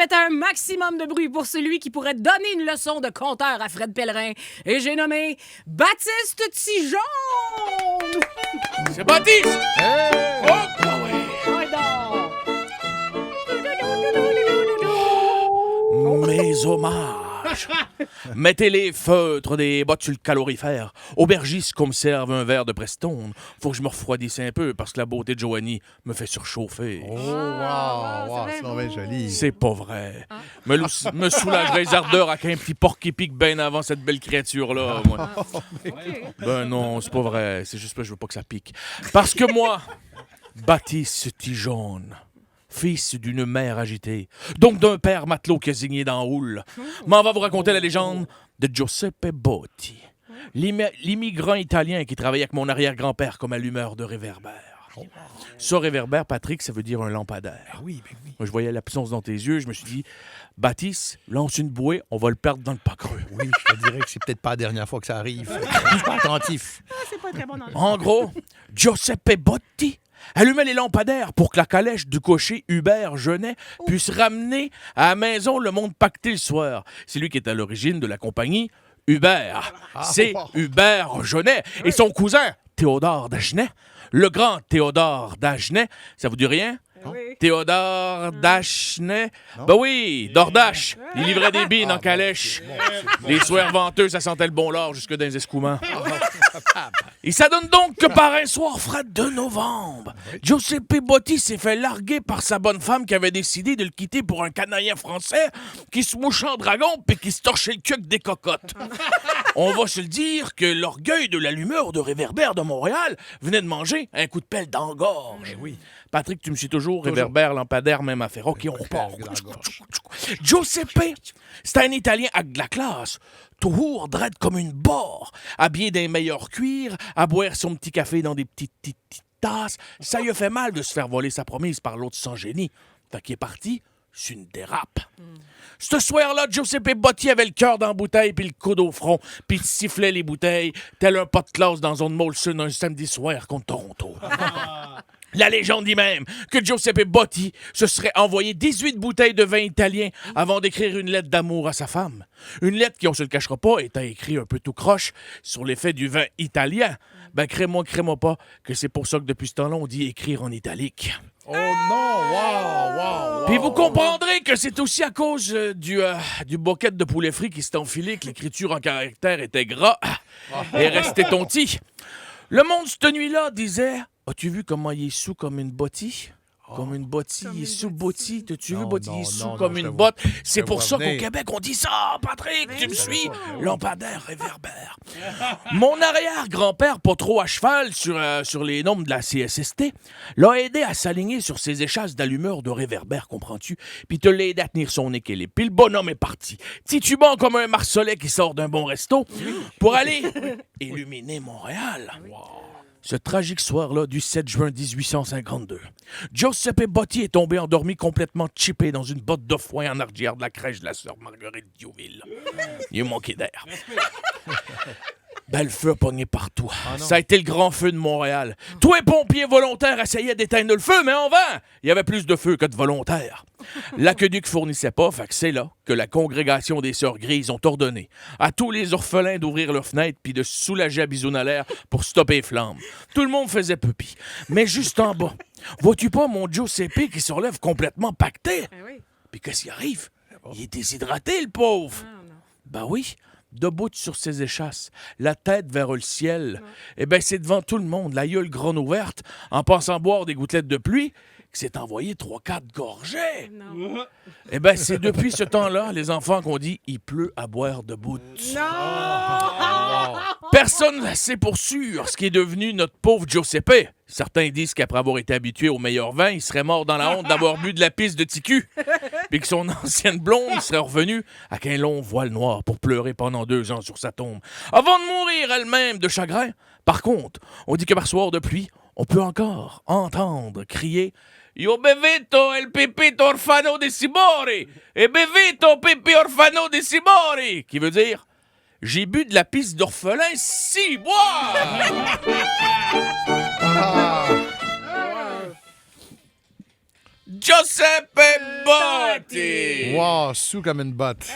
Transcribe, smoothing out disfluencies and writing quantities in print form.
faites un maximum de bruit pour celui qui pourrait donner une leçon de compteur à Fred Pellerin. Et j'ai nommé Baptiste Tijon! C'est Baptiste! Hey! Oh, bah oui! Mes hommages. Mettez les feutres des bottes sur le calorifère. Aubergiste comme serve un verre de Prestone. Faut que je me refroidisse un peu parce que la beauté de Joanie me fait surchauffer. Oh, wow, c'est donc bien joli. C'est pas vrai. Me soulagerait les ardeurs avec un petit porc qui pique bien avant cette belle créature-là, moi. Ben non, c'est pas vrai. C'est juste que je veux pas que ça pique. Parce que moi, Baptiste Tijon, fils d'une mère agitée, donc d'un père matelot qui a zigné dans la houle, m'en va vous raconter la légende de Giuseppe Botti, l'immigrant italien qui travaillait avec mon arrière-grand-père comme allumeur de réverbère. Ça, réverbère, Patrick, ça veut dire un lampadaire. Oui, ben oui. Moi, je voyais l'absence dans tes yeux, je me suis dit, Baptiste, lance une bouée, on va le perdre dans le pas creux. Oui, je te dirais que c'est peut-être pas la dernière fois que ça arrive. Je suis pas attentif. C'est pas très bon dans le... En gros, Giuseppe Botti allumait les lampadaires pour que la calèche du cocher Hubert Genet puisse ramener à la maison le monde pacté le soir. C'est lui qui est à l'origine de la compagnie Hubert. C'est Hubert Genet et son cousin Théodore Dagenet, le grand Théodore Dagenet. Ça vous dit rien? Oui. Théodore Dagenet. Ben oui, Dordache. Il livrait des bines en calèche. Les soirs venteux, ça sentait le bon lard jusque dans les escouments. Et ça donne donc que par un soir frais de novembre, Giuseppe Botti s'est fait larguer par sa bonne femme qui avait décidé de le quitter pour un Canadien français qui se mouchait en dragon puis qui se torchait le cul avec des cocottes. On va se le dire que l'orgueil de l'allumeur de réverbère de Montréal venait de manger un coup de pelle dans la gorge. Oui. Patrick, tu me suis toujours, réverbère, lampadaire, même affaire. OK, on repart. Dans la gorge. Giuseppe, c'est un Italien avec de la classe. Toujours draide comme une barre, habillé d'un meilleur cuir, à boire son petit café dans des petites tasses. Ça lui a fait mal de se faire voler sa promise par l'autre sans génie. Fait qu'il est parti sur une dérape. Ce soir-là, Giuseppe Botti avait le cœur dans la bouteille puis le coude au front, puis il sifflait les bouteilles, tel un pas de classe dans zone Molson un samedi soir contre Toronto. La légende dit même que Giuseppe Botti se serait envoyé 18 bouteilles de vin italien avant d'écrire une lettre d'amour à sa femme. Une lettre qui, on se le cachera pas, étant écrite un peu tout croche sur l'effet du vin italien. Ben, crée-moi pas que c'est pour ça que depuis ce temps-là, on dit écrire en italique. Oh non, wow. Puis vous comprendrez que c'est aussi à cause du boquette de poulet frit qui s'est enfilé que l'écriture en caractère était gras et restait tonti. Le monde, cette nuit-là, disait... As-tu vu comment il est sous comme une bottille? Comme une bottille, il est sous bottille. T'as-tu vu, bottille, il est sous comme une botte? C'est pour ça qu'au Québec, on dit ça, Patrick, tu me suis? Lampadaire, réverbère. Mon arrière-grand-père, pas trop à cheval sur les normes de la CSST, l'a aidé à s'aligner sur ses échasses d'allumeur de réverbère, comprends-tu? Puis te l'a aidé à tenir son équilibre. Puis le bonhomme est parti, titubant comme un marcelet qui sort d'un bon resto, pour aller illuminer Montréal. Ce tragique soir-là du 7 juin 1852, Giuseppe Botti est tombé endormi complètement chippé dans une botte de foin en arrière de la crèche de la sœur Marguerite Diouville. Il a manqué d'air. Ben, le feu a pogné partout. Ça a été le grand feu de Montréal. Tous les pompiers volontaires essayaient d'éteindre le feu, mais en vain! Il y avait plus de feu que de volontaires. L'aqueduc fournissait pas, fait que c'est là que la congrégation des Sœurs Grises ont ordonné à tous les orphelins d'ouvrir leurs fenêtres puis de se soulager à bisous à l'air pour stopper les flammes. Tout le monde faisait pupille. Mais juste en bas, vois-tu pas mon Giuseppe qui se relève complètement pacté? Puis qu'est-ce qui arrive? Il est déshydraté, le pauvre! Ben oui, debout sur ses échasses, la tête vers le ciel. Eh bien, c'est devant tout le monde, la gueule grande ouverte, en pensant boire des gouttelettes de pluie, que s'est envoyé 3-4 gorgées. Eh bien, c'est depuis ce temps-là, les enfants, qu'on dit « il pleut à boire debout ». Personne ne sait pour sûr ce qui est devenu notre pauvre Giuseppe. Certains disent qu'après avoir été habitué au meilleur vin, il serait mort dans la honte d'avoir bu de la pisse de TQ. Puis que son ancienne blonde serait revenue avec un long voile noir pour pleurer pendant 2 ans sur sa tombe, avant de mourir elle-même de chagrin. Par contre, on dit que par soir de pluie, on peut encore entendre crier « Io bevito el pipito orfano de Sibori! E bevito pipi orfano de Sibori! » qui veut dire « J'ai bu de la pisse d'orphelin si boire! » Giuseppe Botti! Wow, sous comme une botte.